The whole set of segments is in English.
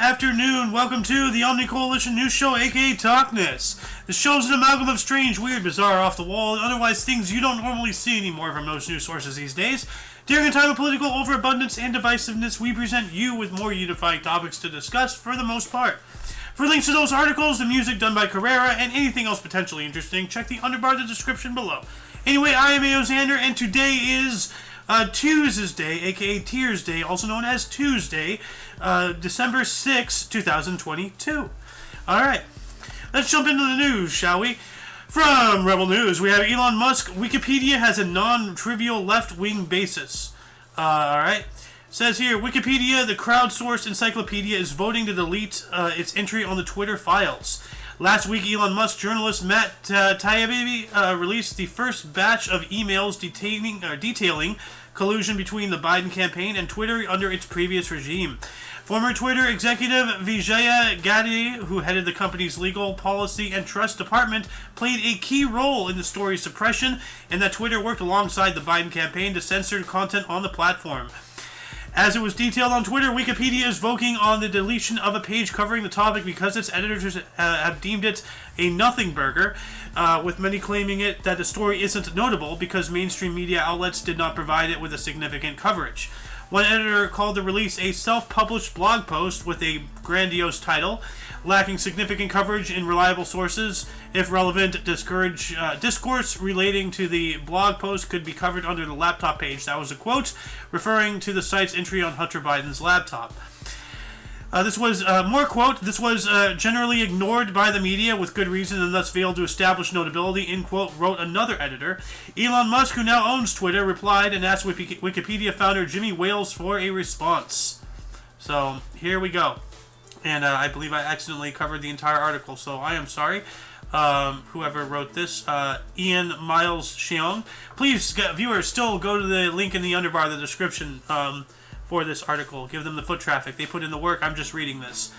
afternoon. Welcome to the OMNI Coalition News Show, aka TOCNS. The show's an amalgam of strange, weird, bizarre, off-the-wall, and otherwise things you don't normally see anymore from most news sources these days. During a time of political overabundance and divisiveness, we present you with more unifying topics to discuss for the most part. For links to those articles, the music done by Carrera, and anything else potentially interesting, check the underbar of the description below. Anyway, I am Xander, and today is Tuesday, aka Tears Day, also known as Tuesday, December 6, 2022. Alright, let's jump into the news, shall we? From Rebel News, we have Elon Musk. Wikipedia has a non-trivial left-wing basis. Alright. Says here, Wikipedia, the crowdsourced encyclopedia, is voting to delete its entry on the Twitter files. Last week, Elon Musk journalist Matt Taibbi released the first batch of emails detailing collusion between the Biden campaign and Twitter under its previous regime. Former Twitter executive Vijaya Gadde, who headed the company's legal, policy, and trust department, played a key role in the story's suppression, and that Twitter worked alongside the Biden campaign to censor content on the platform. As it was detailed on Twitter, Wikipedia is voting on the deletion of a page covering the topic because its editors have deemed it a nothing burger, with many claiming that the story isn't notable because mainstream media outlets did not provide it with a significant coverage. One editor called the release a self-published blog post with a grandiose title, lacking significant coverage in reliable sources. If relevant discourse relating to the blog post could be covered under the laptop page. That was a quote, referring to the site's entry on Hunter Biden's laptop. This was generally ignored by the media with good reason and thus failed to establish notability, end quote, wrote another editor. Elon Musk, who now owns Twitter, replied and asked Wikipedia founder Jimmy Wales for a response. So, here we go. And I believe I accidentally covered the entire article, so I am sorry. Whoever wrote this, Ian Miles Cheong. Please, viewers, still go to the link in the underbar of the description for this article. Give them the foot traffic. They put in the work. I'm just reading this.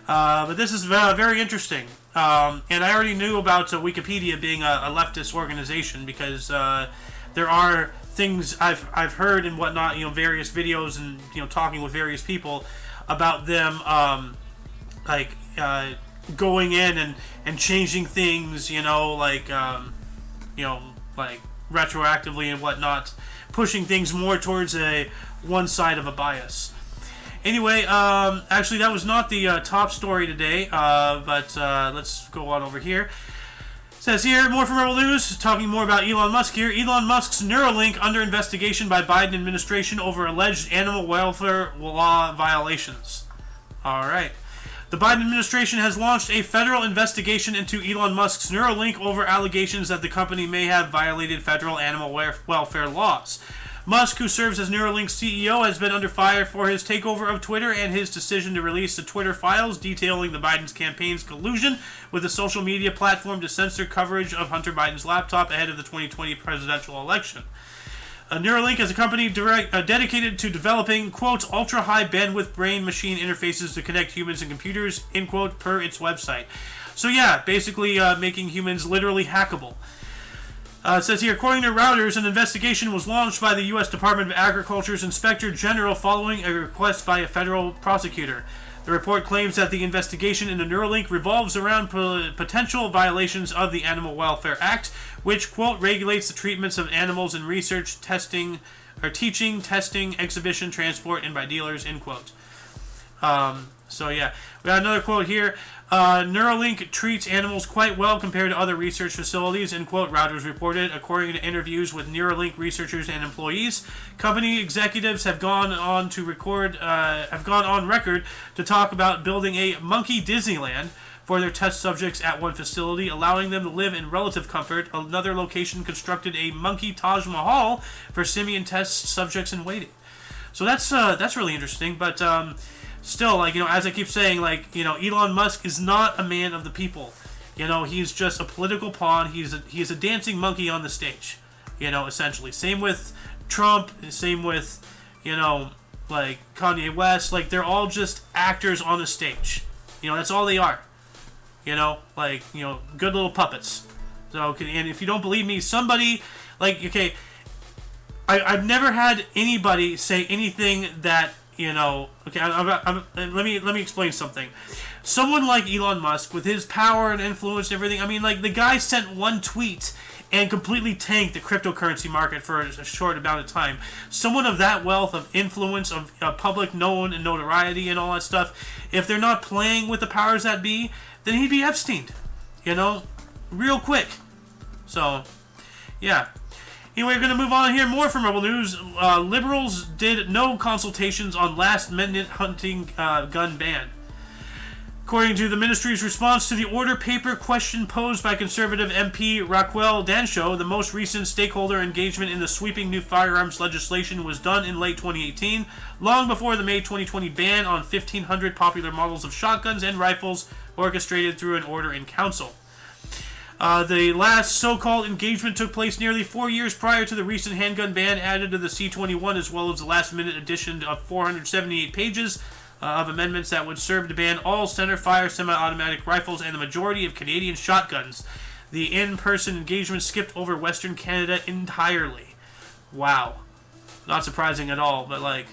But this is very interesting. And I already knew about Wikipedia being a leftist organization because there are things I've heard and whatnot, various videos and, talking with various people about them, going in and changing things, like retroactively and whatnot, pushing things more towards one side of a bias. Anyway, actually that was not the top story today, but let's go on over here. It says here, more from Rebel News, talking more about Elon Musk here. Elon Musk's Neuralink under investigation by Biden administration over alleged animal welfare law violations. Alright. The Biden administration has launched a federal investigation into Elon Musk's Neuralink over allegations that the company may have violated federal animal welfare laws. Musk, who serves as Neuralink's CEO, has been under fire for his takeover of Twitter and his decision to release the Twitter files detailing the Biden's campaign's collusion with the social media platform to censor coverage of Hunter Biden's laptop ahead of the 2020 presidential election. Neuralink is a company dedicated to developing, quote, ultra-high bandwidth brain-machine interfaces to connect humans and computers, end quote, per its website. So yeah, basically making humans literally hackable. It says here, according to Reuters, an investigation was launched by the U.S. Department of Agriculture's Inspector General following a request by a federal prosecutor. The report claims that the investigation into Neuralink revolves around potential violations of the Animal Welfare Act, which, quote, regulates the treatments of animals in research, teaching, testing, exhibition, transport, and by dealers, end quote. So yeah, we got another quote here. Neuralink treats animals quite well compared to other research facilities, end quote, Reuters reported. According to interviews with Neuralink researchers and employees, company executives have gone on record to talk about building a monkey Disneyland for their test subjects at one facility, allowing them to live in relative comfort. Another location constructed a monkey Taj Mahal for simian test subjects in waiting. So that's really interesting, but still, as I keep saying, Elon Musk is not a man of the people. He's just a political pawn. He's a dancing monkey on the stage, essentially. Same with Trump, same with, Kanye West. They're all just actors on the stage. That's all they are. Good little puppets. So, and if you don't believe me, somebody, I've never had anybody say anything that you know, okay, let me explain something. Someone like Elon Musk, with his power and influence and everything, I mean, like, the guy sent one tweet and completely tanked the cryptocurrency market for a short amount of time. Someone of that wealth of influence, of public known and notoriety and all that stuff, if they're not playing with the powers that be, then he'd be Epsteined, you know, real quick. So, yeah. Anyway, we're going to move on here. More from Rebel News. Liberals did no consultations on last-minute hunting gun ban. According to the ministry's response to the order paper question posed by Conservative MP Raquel Dancho, the most recent stakeholder engagement in the sweeping new firearms legislation was done in late 2018, long before the May 2020 ban on 1,500 popular models of shotguns and rifles orchestrated through an order in council. The last so-called engagement took place nearly 4 years prior to the recent handgun ban added to the C-21, as well as the last-minute addition of 478 pages of amendments that would serve to ban all center-fire semi-automatic rifles and the majority of Canadian shotguns. The in-person engagement skipped over Western Canada entirely. Wow. Not surprising at all, but like,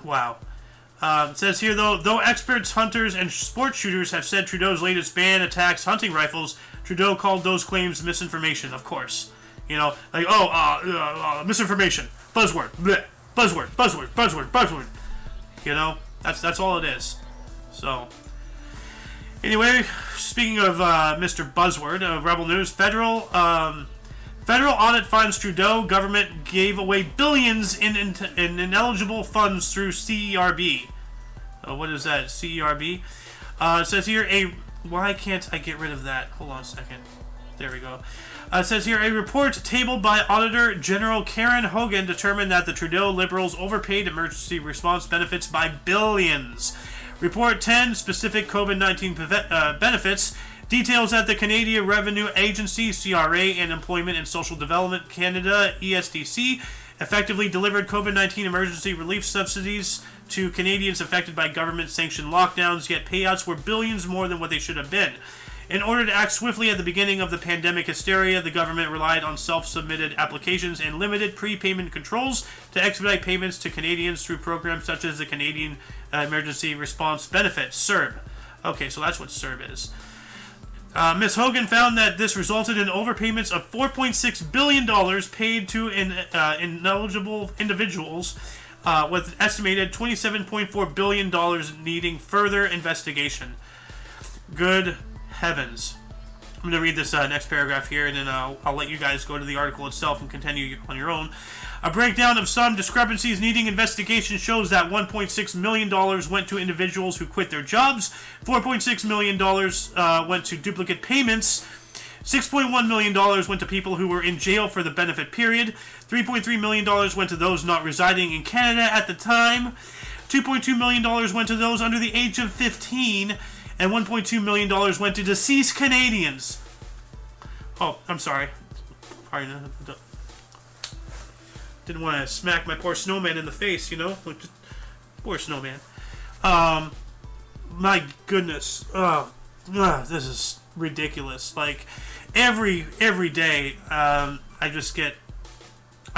wow. It says here, though experts, hunters, and sport shooters have said Trudeau's latest ban attacks hunting rifles, Trudeau called those claims misinformation, of course. You know, like, misinformation, buzzword, bleh, buzzword. You know, that's all it is. So, anyway, speaking of Mr. Buzzword of Rebel News, federal audit finds Trudeau government gave away billions in ineligible funds through CERB. What is that? CERB? It says here why can't I get rid of that? Hold on a second. There we go. It says here, a report tabled by Auditor General Karen Hogan determined that the Trudeau Liberals overpaid emergency response benefits by billions. Report 10, specific COVID-19 benefits, details that the Canadian Revenue Agency, CRA, and Employment and Social Development Canada, ESDC, effectively delivered COVID-19 emergency relief subsidies to Canadians affected by government-sanctioned lockdowns, yet payouts were billions more than what they should have been. In order to act swiftly at the beginning of the pandemic hysteria, the government relied on self-submitted applications and limited prepayment controls to expedite payments to Canadians through programs such as the Canadian Emergency Response Benefit, CERB. Okay, so that's what CERB is. Ms. Hogan found that this resulted in overpayments of $4.6 billion paid to ineligible individuals, with an estimated $27.4 billion needing further investigation. Good heavens. I'm going to read this next paragraph here, and then I'll let you guys go to the article itself and continue on your own. A breakdown of some discrepancies needing investigation shows that $1.6 million went to individuals who quit their jobs, $4.6 million went to duplicate payments, $6.1 million went to people who were in jail for the benefit period, $3.3 million went to those not residing in Canada at the time, $2.2 million went to those under the age of 15, and $1.2 million went to deceased Canadians. Oh, I'm sorry. Didn't want to smack my poor snowman in the face, you know? Poor snowman. My goodness. This is ridiculous. Like, every day, I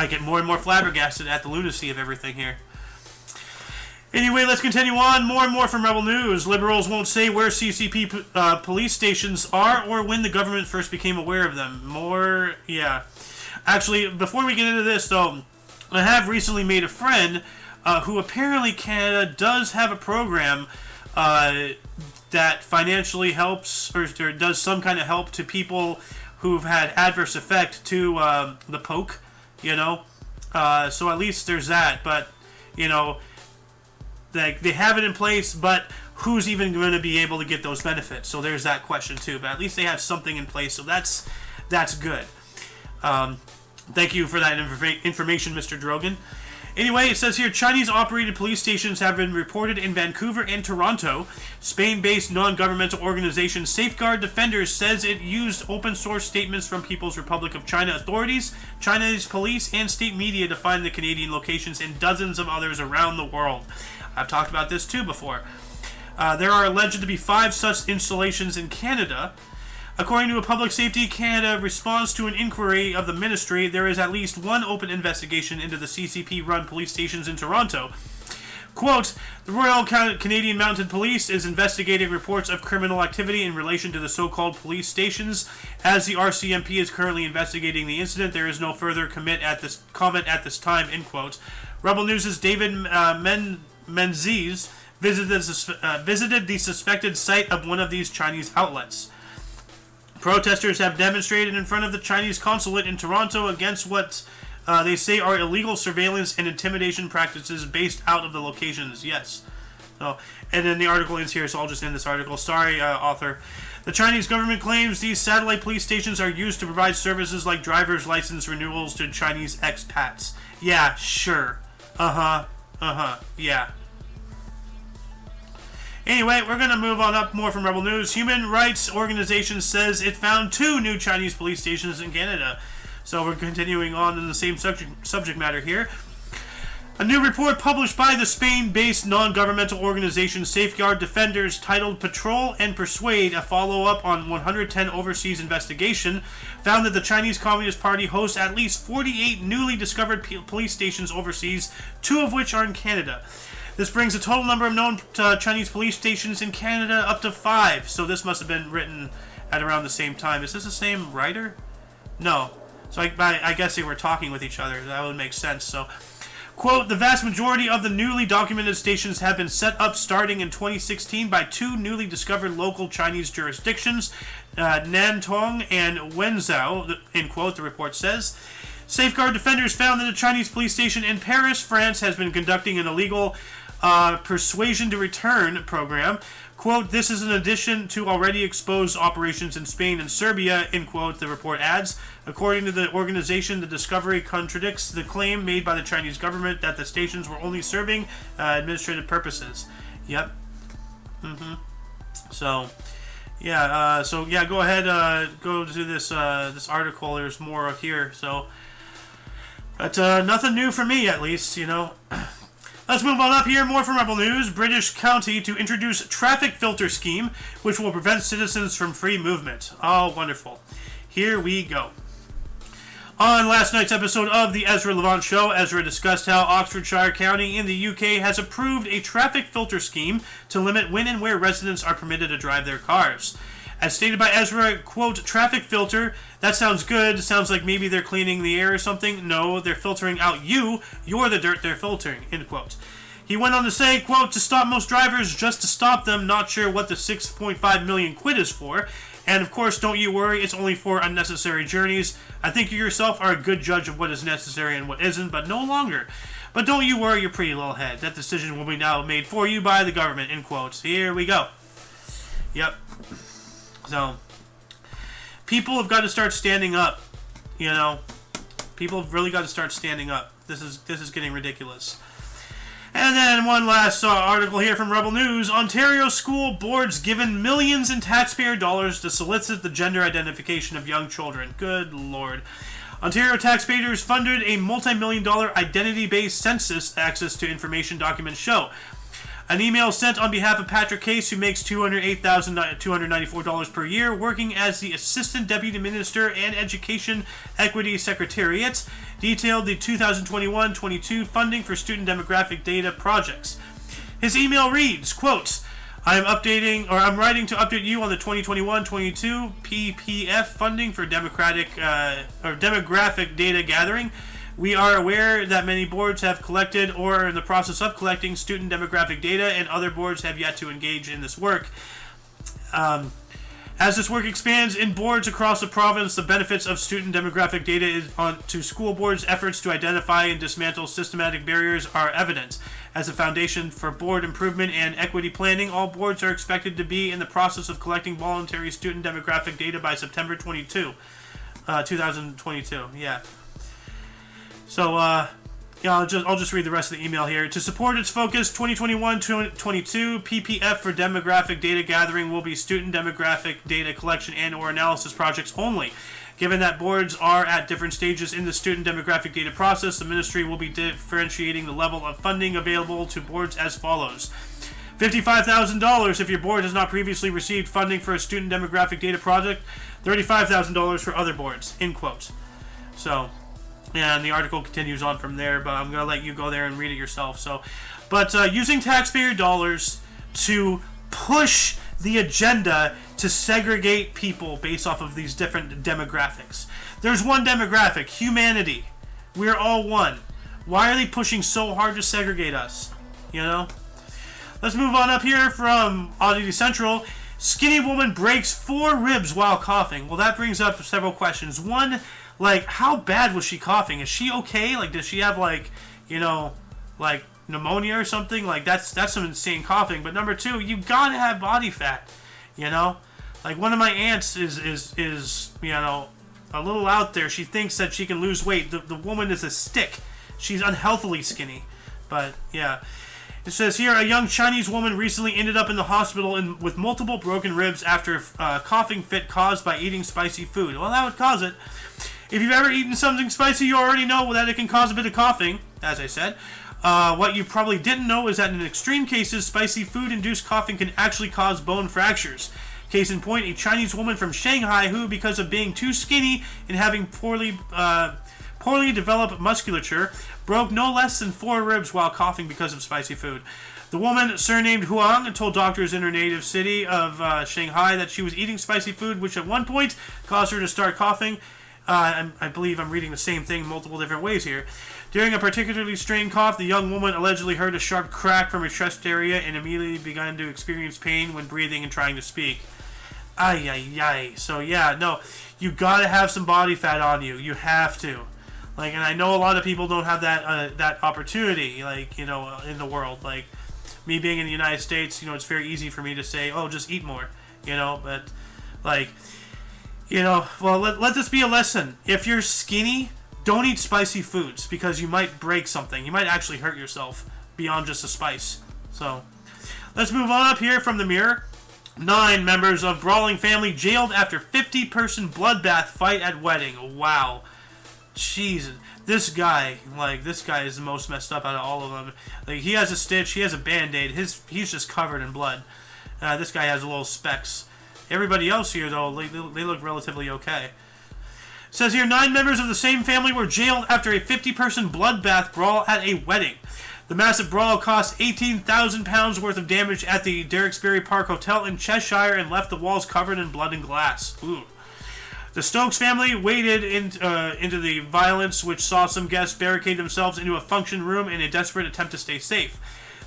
get more and more flabbergasted at the lunacy of everything here. Anyway, let's continue on. More and more from Rebel News. Liberals won't say where CCP police stations are or when the government first became aware of them. Actually, before we get into this, though, I have recently made a friend who apparently Canada does have a program that financially helps or does some kind of help to people who've had adverse effect to the poke, you know. So at least there's that, but, you know, they have it in place, but who's even going to be able to get those benefits? So there's that question too. But at least they have something in place, so that's good. Thank you for that information, Mr. Drogan. Anyway, it says here, Chinese-operated police stations have been reported in Vancouver and Toronto. Spain-based non-governmental organization Safeguard Defenders says it used open-source statements from People's Republic of China authorities, China's police, and state media to find the Canadian locations and dozens of others around the world. I've talked about this too before. There are alleged to be 5 such installations in Canada. According to a Public Safety Canada response to an inquiry of the ministry, there is at least one open investigation into the CCP-run police stations in Toronto. Quote, the Royal Canadian Mounted Police is investigating reports of criminal activity in relation to the so-called police stations. As the RCMP is currently investigating the incident, there is no further comment at this time, end quote. Rebel News' David Menzies visited the suspected site of one of these Chinese outlets. Protesters have demonstrated in front of the Chinese consulate in Toronto against what they say are illegal surveillance and intimidation practices based out of the locations. Yes. So, and then the article ends here, so I'll just end this article. Sorry, author. The Chinese government claims these satellite police stations are used to provide services like driver's license renewals to Chinese expats. Yeah, sure. Yeah. Anyway, we're going to move on up more from Rebel News. Human rights organization says it found 2 new Chinese police stations in Canada. So we're continuing on in the same subject matter here. A new report published by the Spain-based non-governmental organization Safeguard Defenders titled Patrol and Persuade, a follow-up on 110 overseas investigation, found that the Chinese Communist Party hosts at least 48 newly discovered police stations overseas, 2 of which are in Canada. This brings the total number of known Chinese police stations in Canada up to 5. So this must have been written at around the same time. Is this the same writer? No. So I guess they were talking with each other. That would make sense. So, quote, the vast majority of the newly documented stations have been set up starting in 2016 by 2 newly discovered local Chinese jurisdictions, Nantong and Wenzhou, end quote, the report says. Safeguard Defenders found that a Chinese police station in Paris, France, has been conducting an illegal persuasion to return program. Quote, this is in addition to already exposed operations in Spain and Serbia, end quote, the report adds. According to the organization, the discovery contradicts the claim made by the Chinese government that the stations were only serving administrative purposes. Yep. So, yeah, go ahead, go to this article. There's more here, so. But nothing new for me, at least, you know. Let's move on up here. More from Rebel News. British county to introduce traffic filter scheme, which will prevent citizens from free movement. Oh, wonderful. Here we go. On last night's episode of the Ezra Levant Show, Ezra discussed how Oxfordshire County in the UK has approved a traffic filter scheme to limit when and where residents are permitted to drive their cars. As stated by Ezra, quote, traffic filter, that sounds good. Sounds like maybe they're cleaning the air or something. No, they're filtering out you. You're the dirt they're filtering, end quote. He went on to say, quote, to stop most drivers, just to stop them, not sure what the 6.5 million quid is for. And of course, don't you worry, it's only for unnecessary journeys. I think you yourself are a good judge of what is necessary and what isn't, but no longer. But don't you worry your pretty little head. That decision will be now made for you by the government, end quotes. Here we go. Yep. So, people have got to start standing up, you know. People have really got to start standing up. This is getting ridiculous. And then one last article here from Rebel News. Ontario school boards given millions in taxpayer dollars to solicit the gender identification of young children. Good Lord. Ontario taxpayers funded a multi-million-dollar identity-based census access to information documents show. An email sent on behalf of Patrick Case, who makes $208,294 per year, working as the Assistant Deputy Minister and Education Equity Secretariat, detailed the 2021-22 funding for student demographic data projects. His email reads, quote, I'm writing to update you on the 2021-22 PPF funding for demographic data gathering. We are aware that many boards have collected or are in the process of collecting student demographic data, and other boards have yet to engage in this work. As this work expands in boards across the province, the benefits of student demographic data to school boards' efforts to identify and dismantle systematic barriers are evident. As a foundation for board improvement and equity planning, all boards are expected to be in the process of collecting voluntary student demographic data by September 2022. Yeah. So, I'll just read the rest of the email here. To support its focus, 2021-22 PPF for demographic data gathering will be student demographic data collection and or analysis projects only. Given that boards are at different stages in the student demographic data process, the ministry will be differentiating the level of funding available to boards as follows. $55,000 if your board has not previously received funding for a student demographic data project. $35,000 for other boards, end quote. So, and the article continues on from there, but I'm going to let you go there and read it yourself. So, but using taxpayer dollars to push the agenda to segregate people based off of these different demographics. There's one demographic, humanity. We're all one. Why are they pushing so hard to segregate us? You know? Let's move on up here from Oddity Central. Skinny woman breaks 4 ribs while coughing. Well, that brings up several questions. One, like, how bad was she coughing? Is she okay? Like, does she have, like, you know, like, pneumonia or something? Like, that's some insane coughing. But number 2, you gotta have body fat, you know? Like, one of my aunts is you know, a little out there. She thinks that she can lose weight. The woman is a stick. She's unhealthily skinny. But, yeah. It says here, a young Chinese woman recently ended up in the hospital with multiple broken ribs after a coughing fit caused by eating spicy food. Well, that would cause it. If you've ever eaten something spicy, you already know that it can cause a bit of coughing, as I said. What you probably didn't know is that in extreme cases, spicy food-induced coughing can actually cause bone fractures. Case in point, a Chinese woman from Shanghai who, because of being too skinny and having poorly developed musculature, broke no less than 4 ribs while coughing because of spicy food. The woman, surnamed Huang, told doctors in her native city of Shanghai that she was eating spicy food, which at one point caused her to start coughing. I believe I'm reading the same thing multiple different ways here. During a particularly strained cough, the young woman allegedly heard a sharp crack from her chest area and immediately began to experience pain when breathing and trying to speak. Ay, ay, ay. So, yeah, no, you gotta have some body fat on you. You have to. Like, and I know a lot of people don't have that opportunity, like, you know, in the world. Like, me being in the United States, you know, it's very easy for me to say, oh, just eat more, you know, but, like, you know, well, let this be a lesson. If you're skinny, don't eat spicy foods, because you might break something. You might actually hurt yourself beyond just the spice. So, let's move on up here from the Mirror. 9 members of brawling family jailed after 50-person bloodbath fight at wedding. Wow. Jesus, this guy is the most messed up out of all of them. Like, he has a stitch, he has a band-aid, he's just covered in blood. This guy has little specks. Everybody else here, though, they look relatively okay. It says here, 9 members of the same family were jailed after a 50-person bloodbath brawl at a wedding. The massive brawl cost £18,000 worth of damage at the Derricksbury Park Hotel in Cheshire and left the walls covered in blood and glass. Ooh. The Stokes family waded into the violence, which saw some guests barricade themselves into a function room in a desperate attempt to stay safe.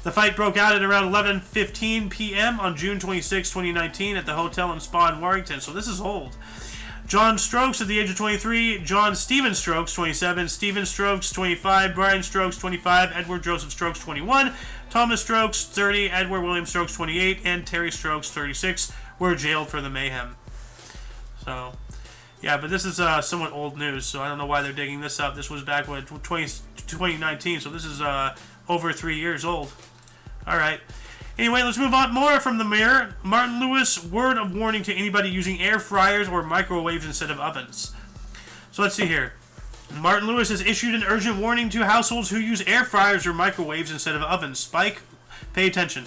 The fight broke out at around 11:15 p.m. on June 26, 2019 at the Hotel and Spa in Warrington, so this is old. John Stokes at the age of 23, John Stephen Stokes, 27, Stephen Stokes, 25, Brian Stokes, 25, Edward Joseph Stokes, 21, Thomas Stokes, 30, Edward William Stokes, 28, and Terry Stokes, 36, were jailed for the mayhem. So, yeah, but this is somewhat old news, so I don't know why they're digging this up. This was back when 2019, so this is over 3 years old. Alright. Anyway, let's move on. More from the Mirror. Martin Lewis, word of warning to anybody using air fryers or microwaves instead of ovens. So let's see here. Martin Lewis has issued an urgent warning to households who use air fryers or microwaves instead of ovens. Spike, pay attention.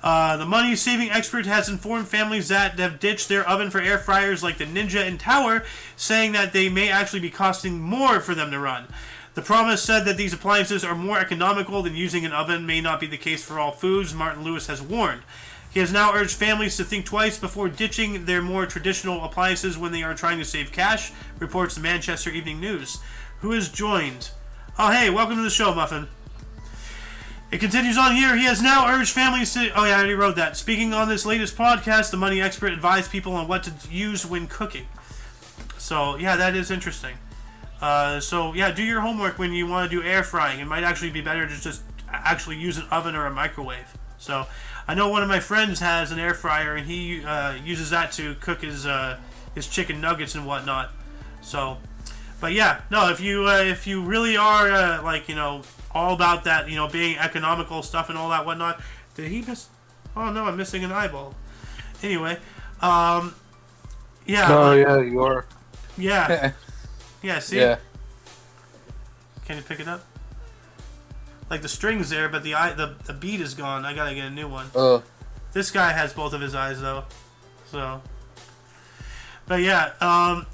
The money-saving expert has informed families that have ditched their oven for air fryers like the Ninja and Tower, saying that they may actually be costing more for them to run. The promise said that these appliances are more economical than using an oven may not be the case for all foods, Martin Lewis has warned. He has now urged families to think twice before ditching their more traditional appliances when they are trying to save cash, reports the Manchester Evening News. Who is joined? Oh, hey, welcome to the show, Muffin. It continues on here. He has now urged families to... Oh, yeah, I already wrote that. Speaking on this latest podcast, the money expert advised people on what to use when cooking. So, yeah, that is interesting. So, yeah, do your homework when you want to do air frying. It might actually be better to just actually use an oven or a microwave. So, I know one of my friends has an air fryer, and he uses that to cook his chicken nuggets and whatnot. So, but yeah, no, if you really are, like, you know, all about that, you know, being economical stuff and all that whatnot. Did he miss... Oh, no, I'm missing an eyeball. Anyway, yeah. Oh, yeah, you are. Yeah. Yeah, see? Yeah. Can you pick it up? Like, the string's there, but the bead is gone. I gotta get a new one. This guy has both of his eyes, though. So. But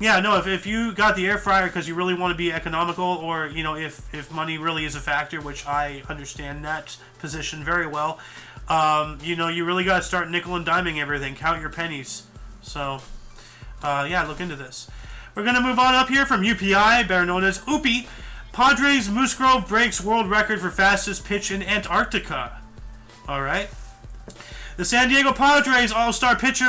no. If you got the air fryer because you really want to be economical, or if money really is a factor, which I understand that position very well, you really got to start nickel and diming everything. Count your pennies. So, look into this. We're gonna move on up here from UPI, better known as UPI. Padres Musgrove breaks world record for fastest pitch in Antarctica. All right. The San Diego Padres all-star pitcher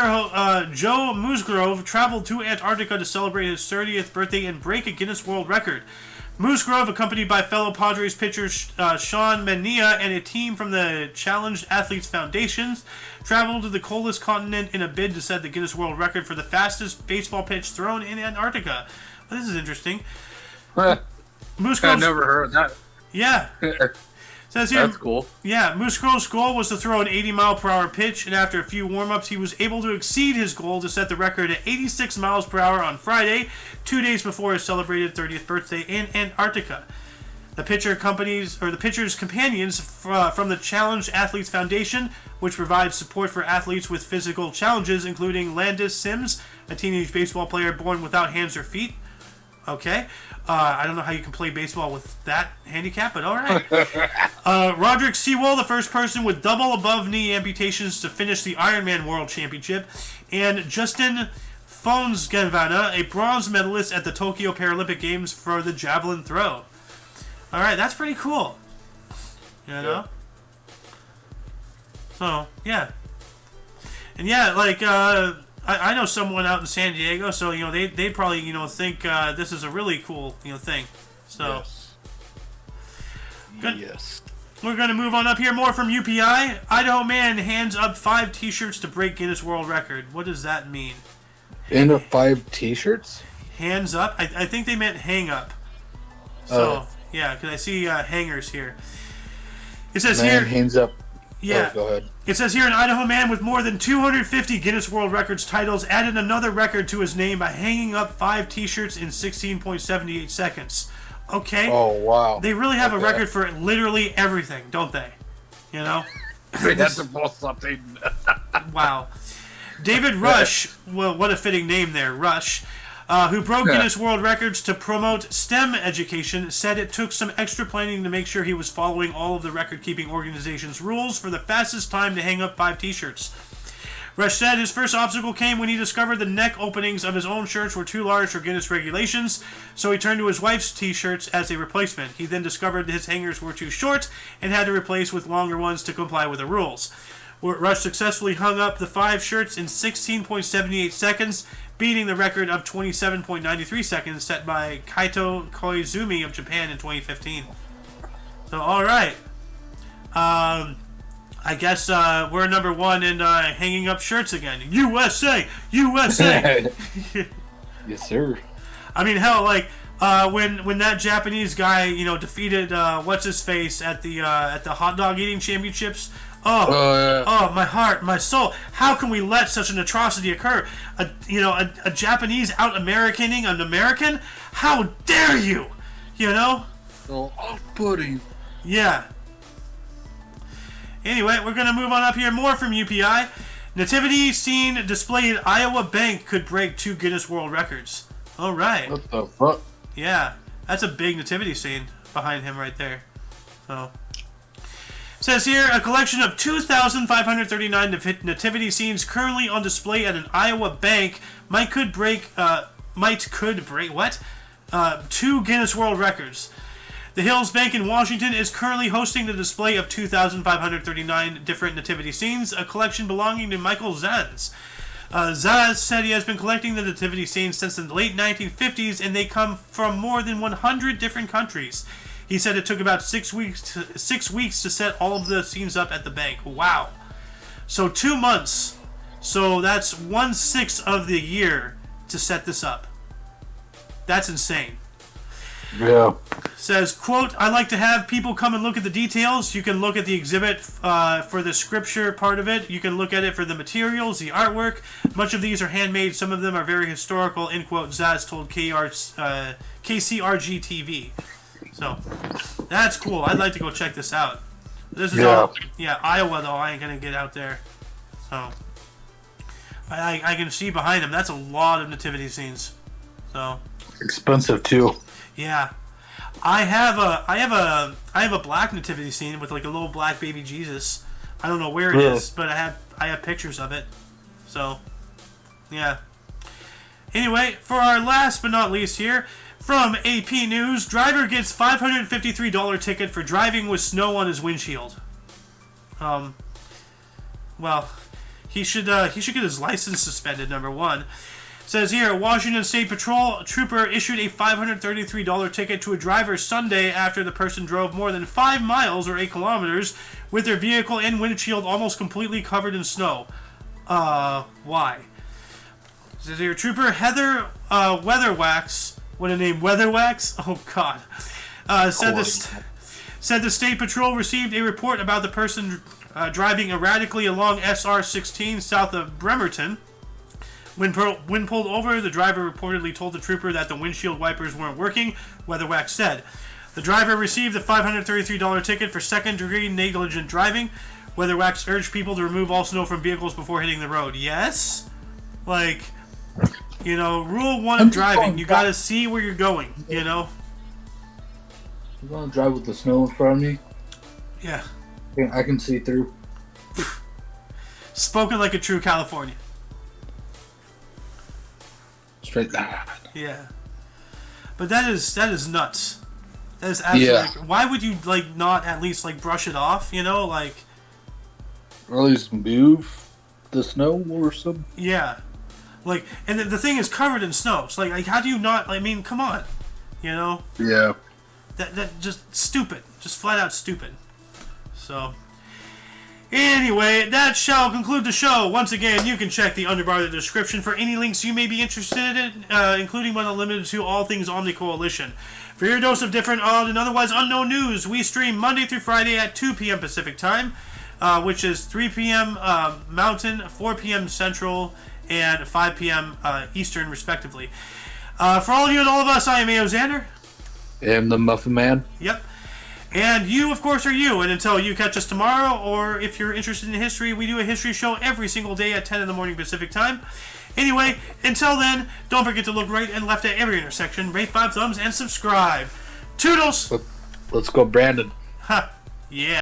Joe Musgrove traveled to Antarctica to celebrate his 30th birthday and break a Guinness World Record. Musgrove, accompanied by fellow Padres pitcher Sean Mania and a team from the Challenged Athletes Foundation, traveled to the coldest continent in a bid to set the Guinness World Record for the fastest baseball pitch thrown in Antarctica. Well, this is interesting. Musgrove's, I never heard of that. Yeah. Says here, that's cool. Yeah, Musgrove's goal was to throw an 80-mile-per-hour pitch, and after a few warm-ups, he was able to exceed his goal to set the record at 86 miles per hour on Friday, 2 days before his celebrated 30th birthday in Antarctica. The pitcher's companions from the Challenged Athletes Foundation, which provides support for athletes with physical challenges, including Landis Sims, a teenage baseball player born without hands or feet. Okay. I don't know how you can play baseball with that handicap, but all right. Roderick Sewell, the first person with double above-knee amputations to finish the Ironman World Championship, and Justin Fonsgavana, a bronze medalist at the Tokyo Paralympic Games for the javelin throw. All right, that's pretty cool. You know? So, yeah. And yeah, like, I know someone out in San Diego, so they probably think this is a really cool thing. So yes. We're gonna move on up here more from UPI. Idaho man hands up 5 T-shirts to break Guinness World Record. What does that mean? In a 5 T-shirts? Hands up. I think they meant hang up. So yeah, because I see hangers here. It says man, here hands up. Yeah. Oh, go ahead. It says here, an Idaho man with more than 250 Guinness World Records titles added another record to his name by hanging up 5 T-shirts in 16.78 seconds. Okay. Oh, wow. They really have a record for literally everything, don't they? You know? They have to pull something. Wow. David Rush, well, what a fitting name there, Rush, who broke Guinness World Records to promote STEM education, said it took some extra planning to make sure he was following all of the record-keeping organization's rules for the fastest time to hang up 5 T-shirts. Rush said his first obstacle came when he discovered the neck openings of his own shirts were too large for Guinness regulations, so he turned to his wife's T-shirts as a replacement. He then discovered his hangers were too short and had to replace with longer ones to comply with the rules. Rush successfully hung up the 5 shirts in 16.78 seconds, beating the record of 27.93 seconds set by Kaito Koizumi of Japan in 2015. So, alright. I guess we're number 1 in hanging up shirts again. USA! USA! Yes, sir. I mean, hell, like, when that Japanese guy, defeated what's-his-face at the hot dog eating championships... Oh, my heart, my soul. How can we let such an atrocity occur? A Japanese out-Americaning an American? How dare you? Oh, buddy. Yeah. Anyway, we're going to move on up here more from UPI. Nativity scene displayed at Iowa Bank could break 2 Guinness World Records. All right. What the fuck? Yeah, that's a big nativity scene behind him right there. So... Says here, a collection of 2,539 nativity scenes currently on display at an Iowa bank could break 2 Guinness World Records. The Hills Bank in Washington is currently hosting the display of 2,539 different nativity scenes, a collection belonging to Michael Zaz. Zaz said he has been collecting the nativity scenes since the late 1950s, and they come from more than 100 different countries. He said it took about 6 weeks to set all of the scenes up at the bank. Wow. So 2 months. So that's 1/6 of the year to set this up. That's insane. Yeah. Says, quote, I like to have people come and look at the details. You can look at the exhibit for the scripture part of it. You can look at it for the materials, the artwork. Much of these are handmade. Some of them are very historical, end quote, Zaz told KCRG TV. So, that's cool. I'd like to go check this out. This is all, Iowa though. I ain't gonna get out there. So, I can see behind him. That's a lot of nativity scenes. So Expensive too. yeah, I have a black nativity scene with like a little black baby Jesus. I don't know where it is, but I have pictures of it. So yeah. Anyway, for our last but not least here, from AP News, driver gets $553 ticket for driving with snow on his windshield. Well, he should get his license suspended. Number one. Says here, Washington State Patrol trooper issued a $533 ticket to a driver Sunday after the person drove more than 5 miles or 8 kilometers with their vehicle and windshield almost completely covered in snow. Why? Says here, trooper Heather Weatherwax. What a name, Weatherwax? Oh God. Said the State Patrol received a report about the person driving erratically along SR-16 south of Bremerton. When pulled over, the driver reportedly told the trooper that the windshield wipers weren't working, Weatherwax said. The driver received a $533 ticket for second-degree negligent driving. Weatherwax urged people to remove all snow from vehicles before hitting the road. Yes? Like, you know, rule one of driving, you gotta see where you're going, you know? I'm gonna drive with the snow in front of me. Yeah. I can see through. Spoken like a true Californian. Straight that. Yeah. But that is nuts. That is absolutely... Yeah. Why would you, like, not at least, like, brush it off, you know? Like... Or at least move the snow or something. Yeah. Like, and the thing is covered in snow. So, like, how do you not... I mean, come on. You know? Yeah. That just stupid. Just flat out stupid. So... Anyway, that shall conclude the show. Once again, you can check the underbar of the description for any links you may be interested in, including but not limited to all things Omni Coalition. For your dose of different, odd, and otherwise unknown news, we stream Monday through Friday at 2 p.m. Pacific Time, which is 3 p.m. Mountain, 4 p.m. Central, and 5 p.m. Eastern, respectively. For all of you and all of us, I am A.O. Xander. And the Muffin Man. Yep. And you, of course, are you. And until you catch us tomorrow, or if you're interested in history, we do a history show every single day at 10 in the morning Pacific Time. Anyway, until then, don't forget to look right and left at every intersection, rate 5 thumbs, and subscribe. Toodles! Let's go, Brandon. Ha! Yeah.